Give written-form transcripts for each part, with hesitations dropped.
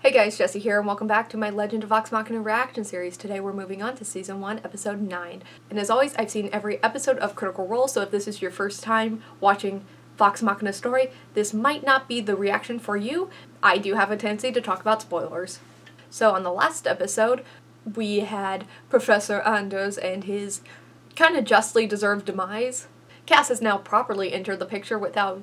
Hey guys, Jesse here, and welcome back to my Legend of Vox Machina reaction series. Today we're moving on to Season 1, Episode 9. And as always, I've seen every episode of Critical Role, so if this is your first time watching Vox Machina story, this might not be the reaction for you. I do have a tendency to talk about spoilers. So on the last episode, we had Professor Anders and his kind of justly deserved demise. Cass has now properly entered the picture without,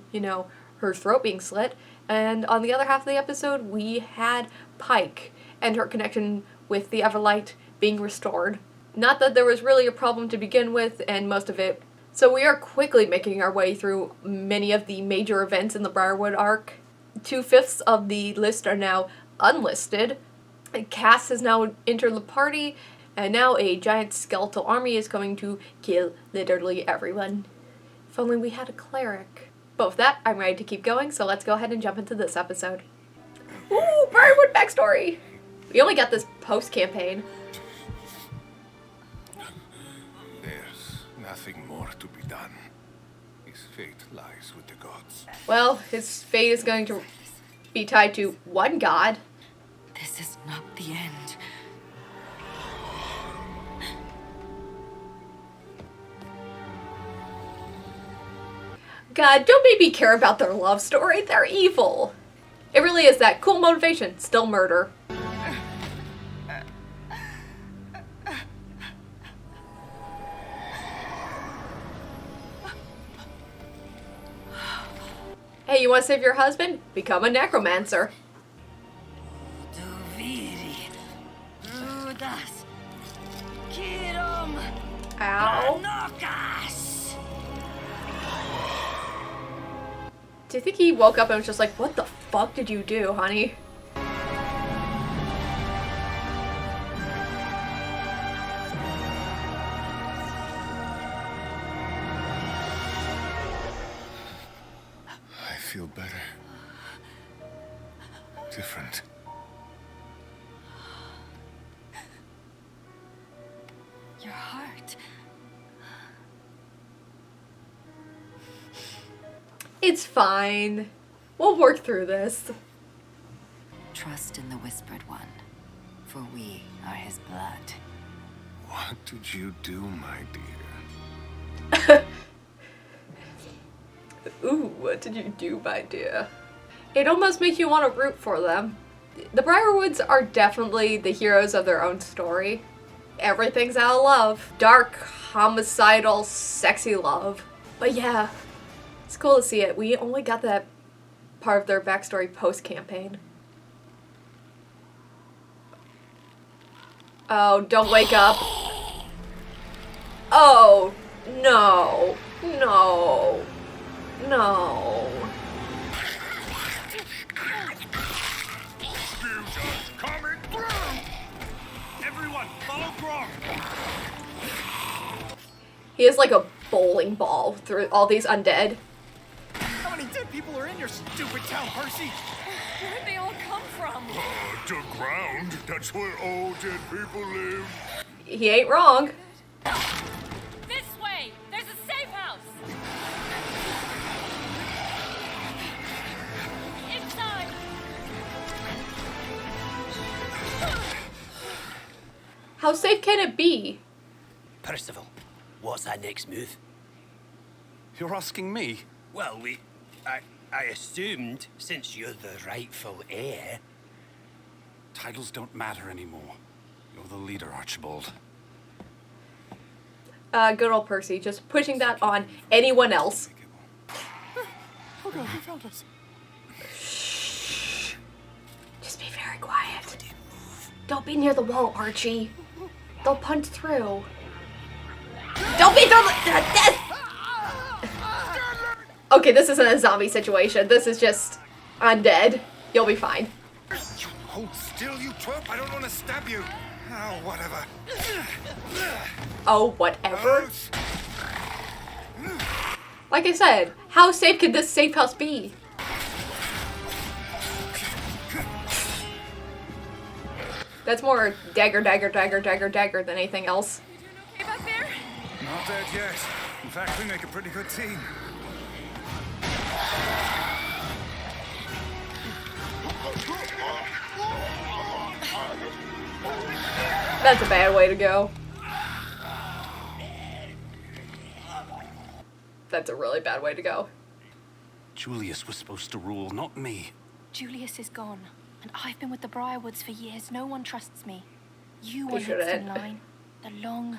her throat being slit. And on the other half of the episode, we had Pike and her connection with the Everlight being restored. Not that there was really a problem to begin with, and most of it. So we are quickly making our way through many of the major events in the Briarwood arc. 2/5 of the list are now unlisted. Cass has now entered the party, and now a giant skeletal army is coming to kill literally everyone. If only we had a cleric. But with that, I'm ready to keep going, so let's go ahead and jump into this episode. Ooh, Briarwood backstory! We only got this post-campaign. There's nothing more to be done. His fate lies with the gods. Well, his fate is going to be tied to one god. This is not the end. God, don't make me care about their love story. They're evil. It really is that cool motivation. Still murder. Hey, you want to save your husband? Become a necromancer. Ow. Do you think he woke up and was just like, what the fuck did you do, honey? I feel better. Different. Your heart. It's fine. We'll work through this. Trust in the Whispered One, for we are his blood. What did you do, my dear? Ooh, what did you do, my dear? It almost makes you want to root for them. The Briarwoods are definitely the heroes of their own story. Everything's out of love. Dark, homicidal, sexy love. But yeah, it's cool to see it. We only got that part of their backstory post-campaign. Oh, don't wake up. Oh, no. No. No. Coming through! Everyone, follow Grom! He is like a bowling ball through all these undead. How many dead people are in your stupid town, Percy? Where'd they all come from? The ground. That's where all dead people live. He ain't wrong. This way! There's a safe house! Inside! How safe can it be? Percival, what's our next move? You're asking me? Well, I assumed, since you're the rightful heir. Titles don't matter anymore. You're the leader, Archibald. Good old Percy, just pushing that on anyone else. Oh god, he found us. Shh. Just be very quiet. Don't be near the wall, Archie. They'll punch through. Don't be through the... Okay, this isn't a zombie situation. This is just undead. You'll be fine. You hold still, you twerp. I don't want to stab you. Oh, whatever. Oh, whatever. Like I said, how safe could this safe house be? That's more dagger, dagger, dagger, dagger, dagger than anything else. You doing okay back there? Not dead yet. In fact, we make a pretty good team. That's a bad way to go. That's a really bad way to go. Julius was supposed to rule, not me. Julius is gone, and I've been with the Briarwoods for years. No one trusts me. You They are next in shouldn't. line. The long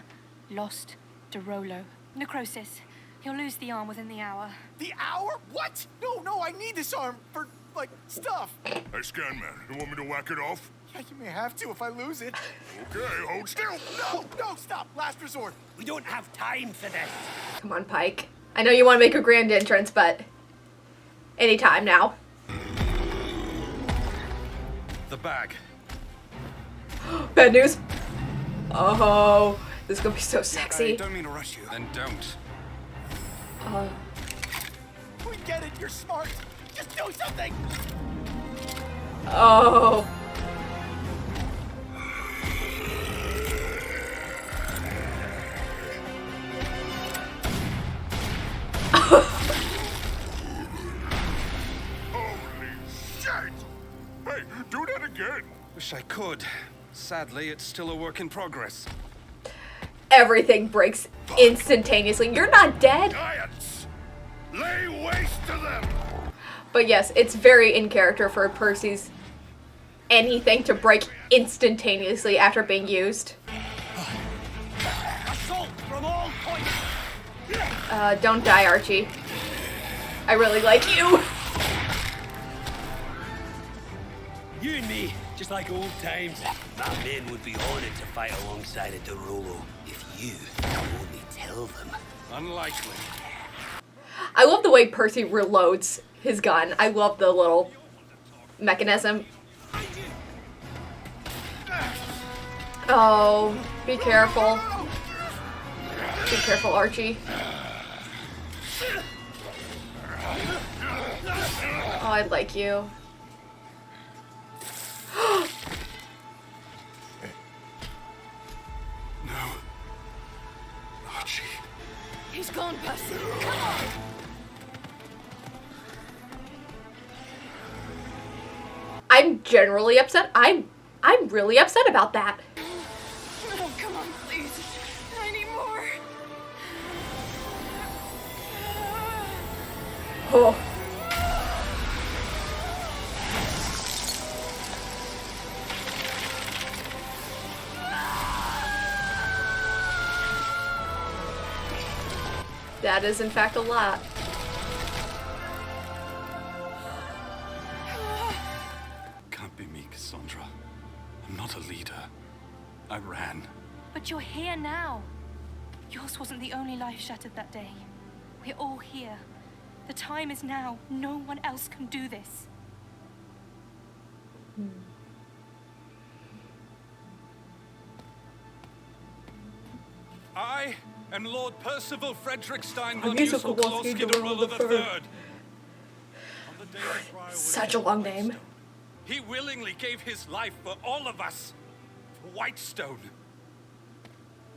lost Derolo. Necrosis. He'll lose the arm within the hour. The hour? What? No, I need this arm for, like, stuff. Hey, Scanman, you want me to whack it off? Yeah, you may have to if I lose it. Okay, hold still. No, stop. Last resort. We don't have time for this. Come on, Pike. I know you want to make a grand entrance, but anytime now. The bag. Bad news. Oh, this is gonna be so I sexy. don't mean to rush you. Then don't. We get it. You're smart. Just do something. Oh. Holy shit! Hey, do that again. Wish I could. Sadly, it's still a work in progress. Everything breaks instantaneously. You're not dead. Giants! Lay waste to them! But yes, it's very in character for Percy's anything to break instantaneously after being used. Assault from all points! Don't die, Archie. I really like you. You and me, just like old times. My men would be honored to fight alongside a Derolo if you would only tell them. Unlikely. I love the way Percy reloads his gun. I love the little mechanism. Oh, be careful. Be careful, Archie. Oh, I like you. No. Archie. He's gone, Percy. Come on! I'm generally upset. I'm really upset about that. Oh, come on, please. I need more. Oh. That is in fact a lot. Can't be me, Cassandra. I'm not a leader. I ran. But you're here now. Yours wasn't the only life shattered that day. We're all here. The time is now. No one else can do this. I am Lord Percival Frederickstein von Aniso Yusel Kowalski Kowalski Derolo Derolo III. III. On the day of Briarwood, Such a long name. he willingly gave his life for all of us. For Whitestone.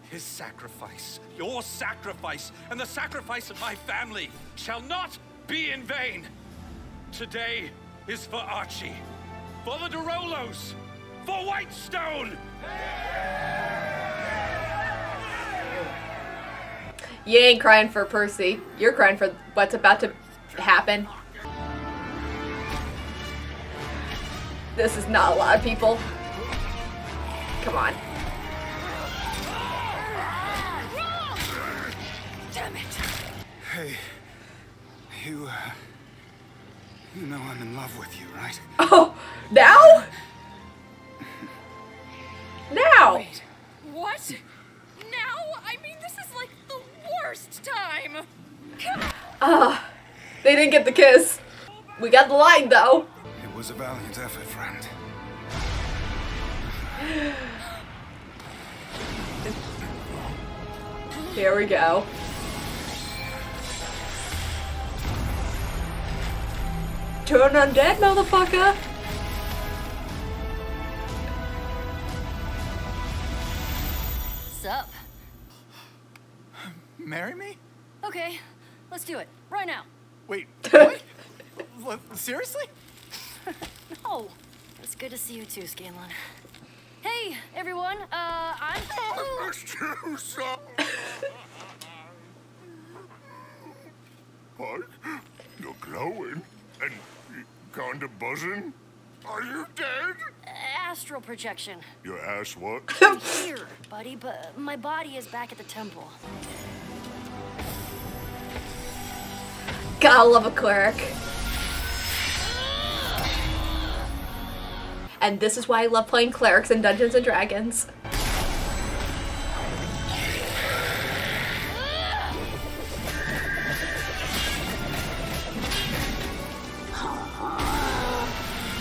His sacrifice, your sacrifice, and the sacrifice of my family shall not be in vain. Today is for Archie, for the Derolos, for Whitestone! You ain't crying for Percy. You're crying for what's about to happen. This is not a lot of people. Come on. Damn it! Hey, you know I'm in love with you, right? Oh, now? Now? Wait, what? Now? I mean, this is like the worst time. They didn't get the kiss. We got the line though. It was a valiant effort, friend. Here we go. Turn undead, motherfucker. Sup? Marry me? Okay, let's do it. Right now. Wait, what? Seriously? Oh, it's good to see you too, Scanlan. Hey, everyone. I'm... Pike, you're glowing and kinda buzzing. Are you dead? Astral projection. Your ass what? I'm here, buddy, but my body is back at the temple. Gotta love a cleric. And this is why I love playing clerics in Dungeons and Dragons.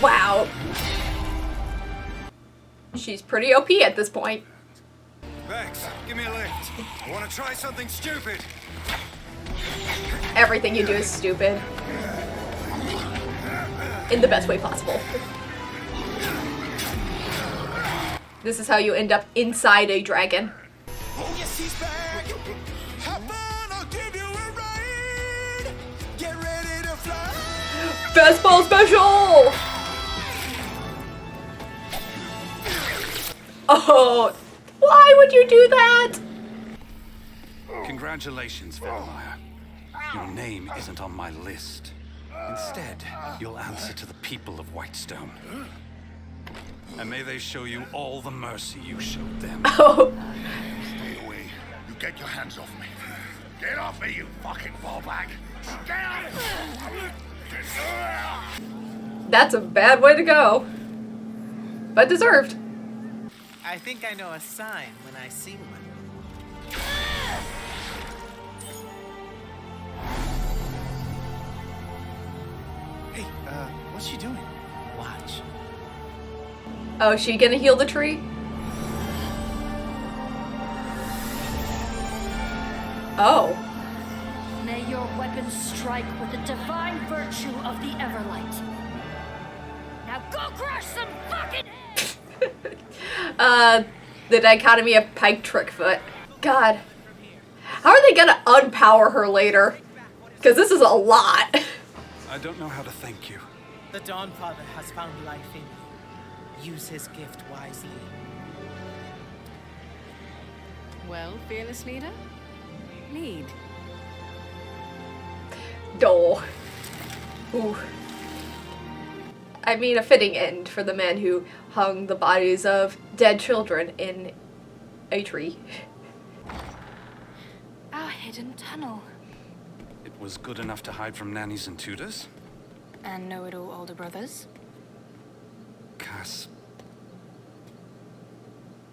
Wow. She's pretty OP at this point. Vex, give me a lift. I want to try something stupid. Everything you do is stupid. In the best way possible. This is how you end up inside a dragon. Oh, yes, he's back. Have fun, I'll give you a ride. Get ready to fly. Best ball special! Oh, why would you do that? Congratulations, vex'ahlia. Your name isn't on my list. Instead, you'll answer to the people of Whitestone. And may they show you all the mercy you showed them. Oh. Stay away. You get your hands off me. Get off me, you fucking ballbag. Get off! That's a bad way to go. But deserved. I think I know a sign when I see one. Hey, what's she doing? Watch. Oh, is she gonna heal the tree? Oh. May your weapons strike with the divine virtue of the Everlight. Now go crush some fucking heads! The dichotomy of Pike Trickfoot. God. How are they gonna unpower her later? Because this is a lot. I don't know how to thank you. The Dawn Father has found life in you. Use his gift wisely. Well, fearless leader? Lead. Dole. Ooh. I mean, a fitting end for the man who hung the bodies of dead children in a tree. Our hidden tunnel. It was good enough to hide from nannies and tutors. And know-it-all older brothers. Cass.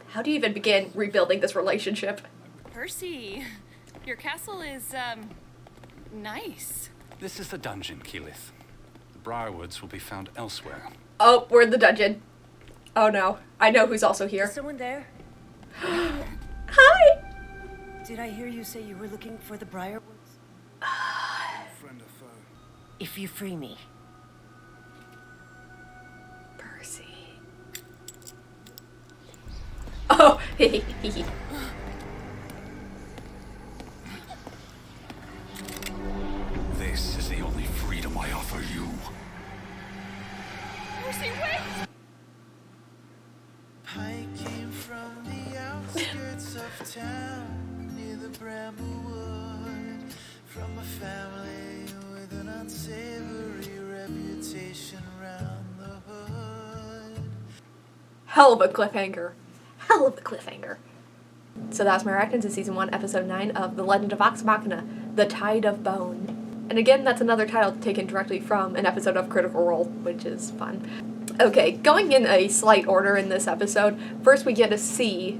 How do you even begin rebuilding this relationship? Percy, your castle is, nice. This is the dungeon, Keyleth. The Briarwoods will be found elsewhere. Oh, we're in the dungeon. Oh no. I know who's also here. Is someone there? Hi! Did I hear you say you were looking for the Briarwoods? Friend or foe? If you free me. Percy. Oh, hehe. This is the only freedom I offer you. Percy, wait! Pike came from the outskirts of town near the Briarwood, from a family with an unsavory reputation round the hood. Hell of a cliffhanger. Hell of a cliffhanger. So that's my reactions to Season 1, Episode 9 of The Legend of Vox Machina, The Tide of Bone. And again, that's another title taken directly from an episode of Critical Role, which is fun. Okay, going in a slight order in this episode, first we get to see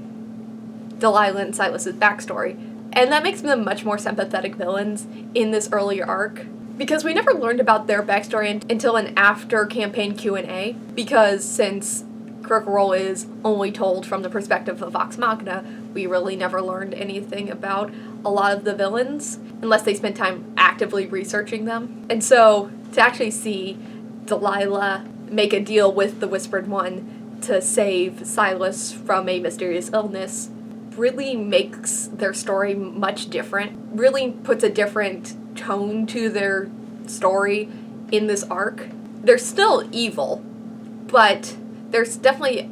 Delilah and Silas's backstory, and that makes them much more sympathetic villains in this earlier arc, because we never learned about their backstory until an after-campaign Q&A, because since Critical Role is only told from the perspective of Vox Machina, we really never learned anything about a lot of the villains, unless they spent time actively researching them. And so, to actually see Delilah make a deal with the Whispered One to save Silas from a mysterious illness really makes their story much different, really puts a different tone to their story in this arc. They're still evil, but there's definitely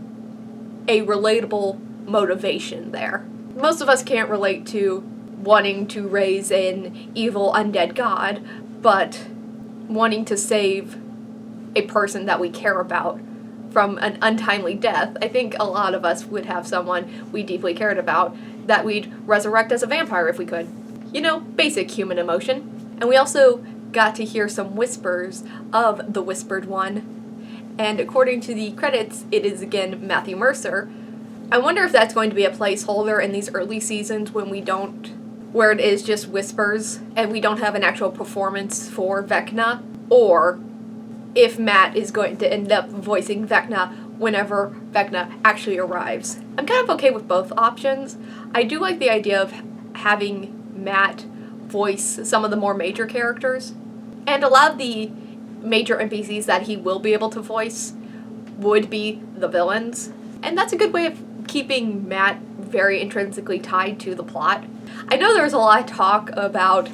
a relatable motivation there. Most of us can't relate to wanting to raise an evil undead god, but wanting to save a person that we care about from an untimely death. I think a lot of us would have someone we deeply cared about that we'd resurrect as a vampire if we could. You know, basic human emotion. And we also got to hear some whispers of the Whispered One. And according to the credits, it is again Matthew Mercer. I wonder if that's going to be a placeholder in these early seasons where it is just whispers and we don't have an actual performance for Vecna, or if Matt is going to end up voicing Vecna whenever Vecna actually arrives. I'm kind of okay with both options. I do like the idea of having Matt voice some of the more major characters, and a lot of the major NPCs that he will be able to voice would be the villains, and that's a good way of keeping Matt very intrinsically tied to the plot. I know there's a lot of talk about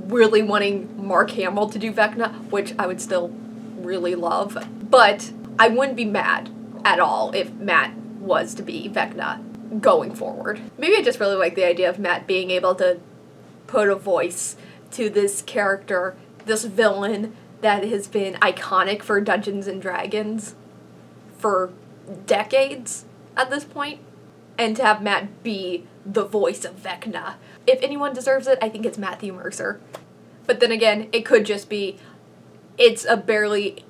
really wanting Mark Hamill to do Vecna, which I would still really love, but I wouldn't be mad at all if Matt was to be Vecna going forward. Maybe I just really like the idea of Matt being able to put a voice to this character, this villain that has been iconic for Dungeons and Dragons for decades at this point, and to have Matt be the voice of Vecna. If anyone deserves it, I think it's Matthew Mercer. But then again, it could just be it's a barely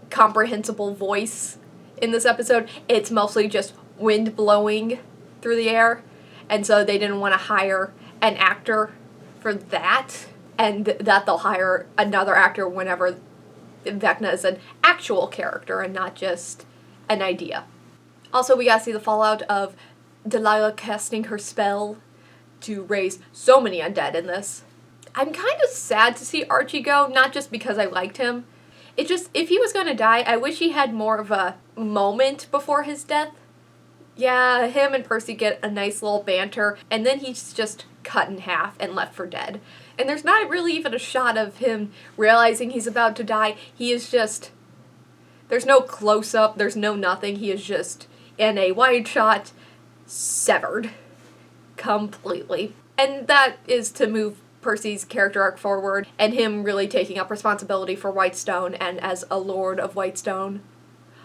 comprehensible voice in this episode. It's mostly just wind blowing through the air, and so they didn't want to hire an actor for that, and that they'll hire another actor whenever Vecna is an actual character and not just an idea. Also, we got to see the fallout of Delilah casting her spell to raise so many undead in this. I'm kind of sad to see Archie go, not just because I liked him. It just, if he was going to die, I wish he had more of a moment before his death. Yeah, him and Percy get a nice little banter, and then he's just cut in half and left for dead. And there's not really even a shot of him realizing he's about to die. He is just, there's no close-up, there's no nothing. He is just, in a wide shot, severed. Completely. And that is to move Percy's character arc forward, and him really taking up responsibility for Whitestone and as a Lord of Whitestone.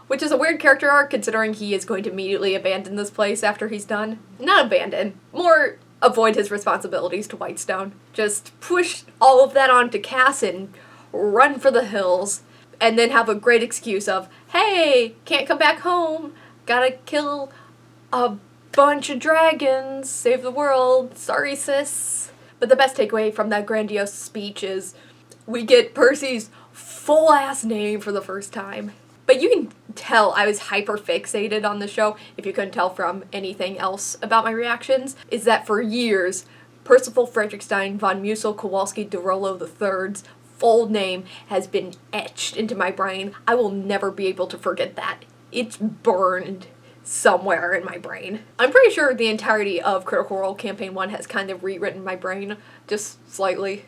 Which is a weird character arc, considering he is going to immediately abandon this place after he's done. Not abandon, more avoid his responsibilities to Whitestone. Just push all of that onto Cass and run for the hills, and then have a great excuse of, hey, can't come back home, gotta kill a bunch of dragons, save the world, sorry sis. But the best takeaway from that grandiose speech is we get Percy's full-ass name for the first time. But you can tell I was hyper-fixated on the show, if you couldn't tell from anything else about my reactions, is that for years, Percival Frederickstein von Musel Kowalski de Rollo III's full name has been etched into my brain. I will never be able to forget that. It's burned somewhere in my brain. I'm pretty sure the entirety of Critical Role Campaign 1 has kind of rewritten my brain, just slightly.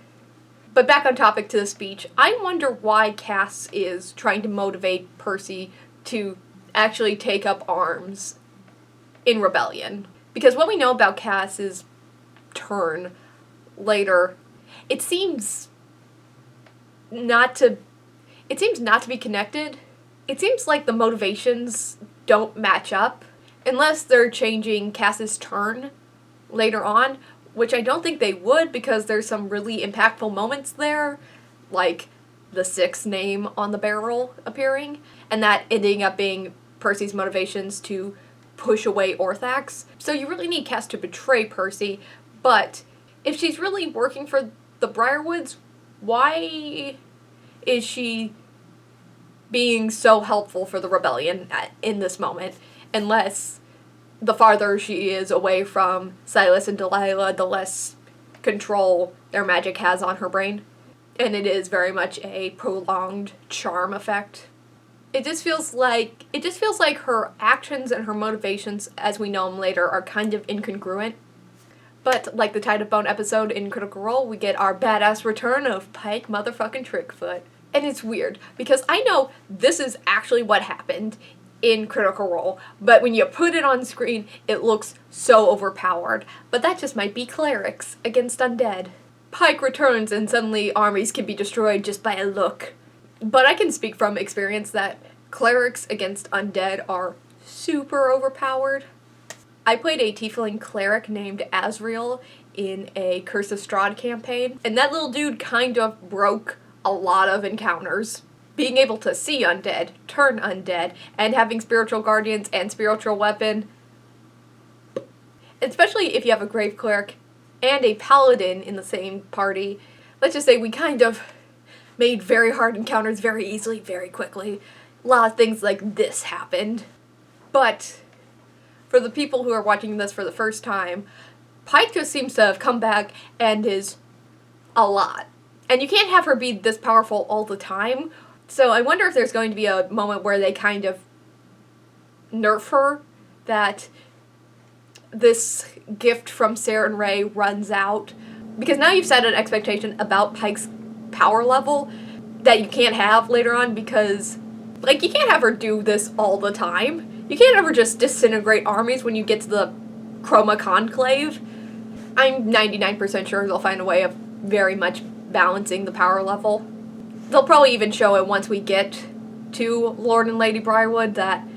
But back on topic to the speech, I wonder why Cass is trying to motivate Percy to actually take up arms in rebellion. Because what we know about Cass's turn later, it seems not to be connected. It seems like the motivations don't match up, unless they're changing Cass's turn later on, which I don't think they would, because there's some really impactful moments there, like the 6 name on the barrel appearing, and that ending up being Percy's motivations to push away Orthax. So you really need Cass to betray Percy, but if she's really working for the Briarwoods, why is she being so helpful for the rebellion in this moment, unless the farther she is away from Silas and Delilah, the less control their magic has on her brain. And it is very much a prolonged charm effect. It just feels like her actions and her motivations, as we know them later, are kind of incongruent. But like the Tide of Bone episode in Critical Role, we get our badass return of Pike motherfucking Trickfoot. And it's weird, because I know this is actually what happened in Critical Role, but when you put it on screen, it looks so overpowered. But that just might be clerics against undead. Pike returns and suddenly armies can be destroyed just by a look. But I can speak from experience that clerics against undead are super overpowered. I played a tiefling cleric named Azriel in a Curse of Strahd campaign, and that little dude kind of broke a lot of encounters. Being able to see undead, turn undead, and having spiritual guardians and spiritual weapon, especially if you have a grave cleric and a paladin in the same party, let's just say we kind of made very hard encounters very easily, very quickly. A lot of things like this happened. But for the people who are watching this for the first time, Pike just seems to have come back and is a lot. And you can't have her be this powerful all the time. So I wonder if there's going to be a moment where they kind of nerf her, that this gift from Sarah and Ray runs out. Because now you've set an expectation about Pike's power level that you can't have later on, because, like, you can't have her do this all the time. You can't ever just disintegrate armies when you get to the Chroma Conclave. I'm 99% sure they'll find a way of very much balancing the power level. They'll probably even show it once we get to Lord and Lady Briarwood, that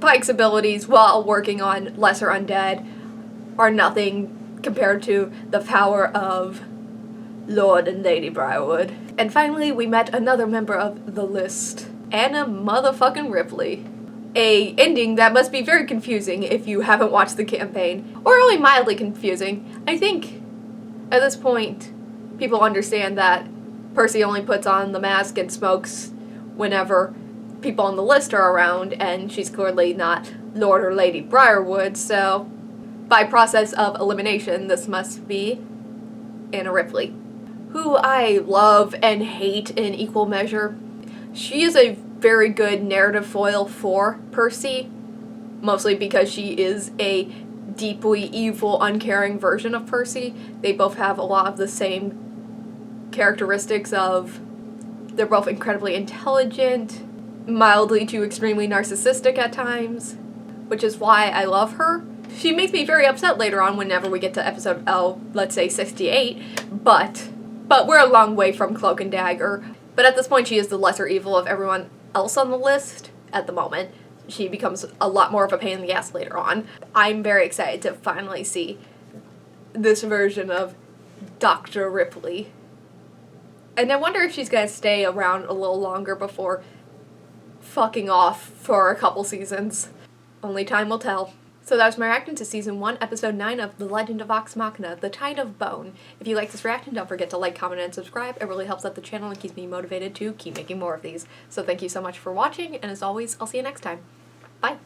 Pike's abilities, while working on lesser undead, are nothing compared to the power of Lord and Lady Briarwood. And finally, we met another member of the list, Anna motherfucking Ripley. A ending that must be very confusing if you haven't watched the campaign, or only mildly confusing. I think at this point, people understand that Percy only puts on the mask and smokes whenever people on the list are around, and she's clearly not Lord or Lady Briarwood, so by process of elimination, this must be Anna Ripley, who I love and hate in equal measure. She is a very good narrative foil for Percy, mostly because she is a deeply evil, uncaring version of Percy. They both have a lot of the same characteristics of, they're both incredibly intelligent, mildly to extremely narcissistic at times, which is why I love her. She makes me very upset later on whenever we get to episode, let's say 68, but we're a long way from Cloak and Dagger. But at this point, she is the lesser evil of everyone else on the list at the moment. She becomes a lot more of a pain in the ass later on. I'm very excited to finally see this version of Dr. Ripley. And I wonder if she's going to stay around a little longer before fucking off for a couple seasons. Only time will tell. So that was my reaction to Season 1, Episode 9 of The Legend of Vox Machina, The Tide of Bone. If you like this reaction, don't forget to like, comment, and subscribe. It really helps out the channel and keeps me motivated to keep making more of these. So thank you so much for watching, and as always, I'll see you next time. Bye!